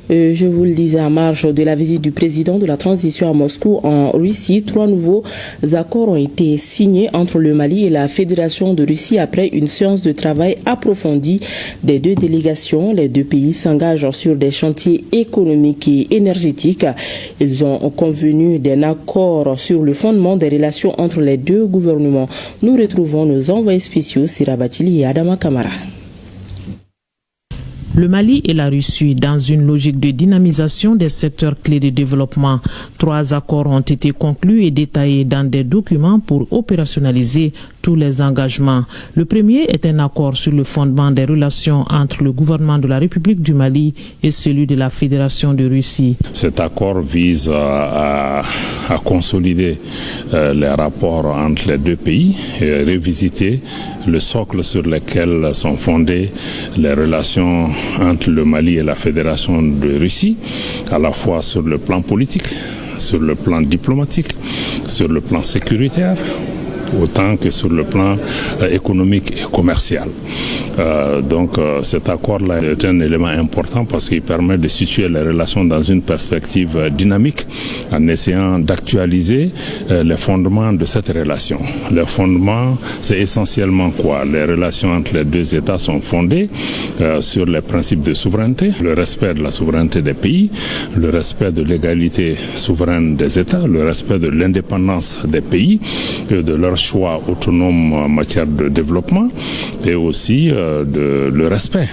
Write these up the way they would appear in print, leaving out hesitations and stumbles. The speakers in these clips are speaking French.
Je vous le disais, en marge de la visite du président de la transition à Moscou en Russie, 3 nouveaux accords ont été signés entre le Mali et la Fédération de Russie après une séance de travail approfondie des 2 délégations. Les 2 pays s'engagent sur des chantiers économiques et énergétiques. Ils ont convenu d'un accord sur le fondement des relations entre les 2 gouvernements. Nous retrouvons nos envoyés spéciaux Sira Batili et Adama Kamara. Le Mali et la Russie dans une logique de dynamisation des secteurs clés de développement. 3 accords ont été conclus et détaillés dans des documents pour opérationnaliser tous les engagements. Le premier est un accord sur le fondement des relations entre le gouvernement de la République du Mali et celui de la Fédération de Russie. Cet accord vise à consolider les rapports entre les 2 pays et revisiter le socle sur lequel sont fondées les relations entre le Mali et la Fédération de Russie, à la fois sur le plan politique, sur le plan diplomatique, sur le plan sécuritaire, autant que sur le plan économique et commercial. Cet accord-là est un élément important parce qu'il permet de situer les relations dans une perspective dynamique en essayant d'actualiser les fondements de cette relation. Les fondements, c'est essentiellement quoi? Les relations entre les 2 États sont fondées sur les principes de souveraineté, le respect de la souveraineté des pays, le respect de l'égalité souveraine des États, le respect de l'indépendance des pays, de leur choix autonome en matière de développement et aussi le respect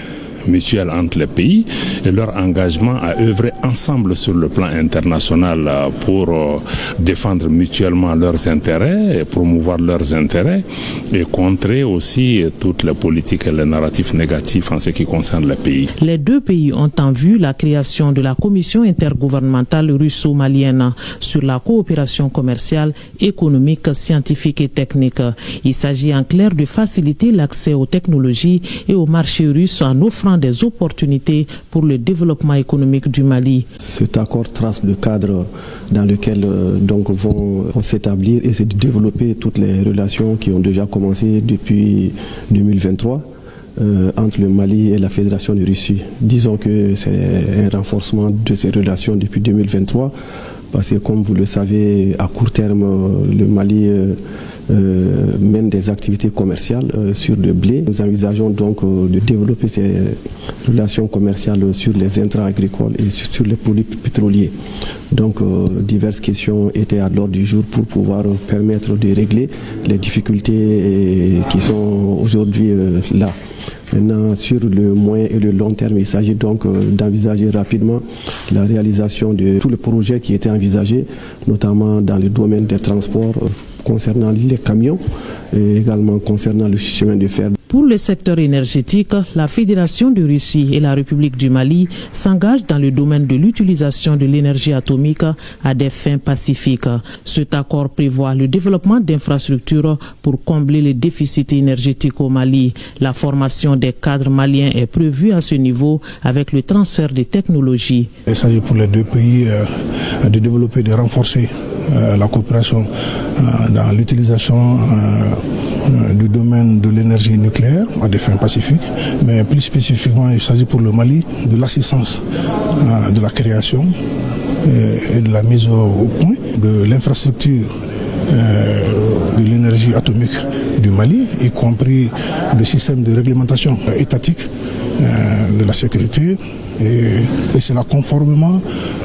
mutuel entre les pays et leur engagement à œuvrer ensemble sur le plan international pour défendre mutuellement leurs intérêts et promouvoir leurs intérêts et contrer aussi toutes les politiques et les narratifs négatifs en ce qui concerne les pays. Les 2 pays ont en vue la création de la commission intergouvernementale russo-malienne sur la coopération commerciale, économique, scientifique et technique. Il s'agit en clair de faciliter l'accès aux technologies et au marché russe en offrant des opportunités pour le développement économique du Mali. Cet accord trace le cadre dans lequel vont s'établir et se développer toutes les relations qui ont déjà commencé depuis 2023 entre le Mali et la Fédération de Russie. Disons que c'est un renforcement de ces relations depuis 2023 parce que comme vous le savez, à court terme, le Mali mène des activités commerciales sur le blé. Nous envisageons donc de développer ces relations commerciales sur les intrants agricoles et sur les produits pétroliers. Donc diverses questions étaient à l'ordre du jour pour pouvoir permettre de régler les difficultés qui sont aujourd'hui là. Maintenant, sur le moyen et le long terme, il s'agit donc d'envisager rapidement la réalisation de tous les projets qui étaient envisagés, notamment dans le domaine des transports, concernant les camions et également concernant le chemin de fer. Pour le secteur énergétique, la Fédération de Russie et la République du Mali s'engagent dans le domaine de l'utilisation de l'énergie atomique à des fins pacifiques. Cet accord prévoit le développement d'infrastructures pour combler les déficits énergétiques au Mali. La formation des cadres maliens est prévue à ce niveau avec le transfert des technologies. Il s'agit pour les 2 pays de développer, de renforcer la coopération dans l'utilisation du domaine de l'énergie nucléaire à des fins pacifiques, mais plus spécifiquement il s'agit pour le Mali de l'assistance de la création et de la mise au point de l'infrastructure de l'énergie atomique du Mali, y compris le système de réglementation étatique de la sécurité, et cela conformément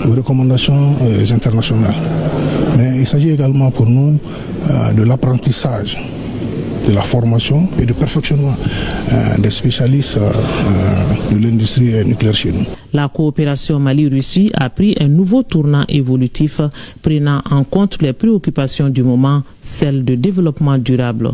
aux recommandations internationales. Mais il s'agit également pour nous de l'apprentissage, de la formation et du perfectionnement des spécialistes de l'industrie nucléaire chez nous. La coopération Mali-Russie a pris un nouveau tournant évolutif, prenant en compte les préoccupations du moment, celles de développement durable.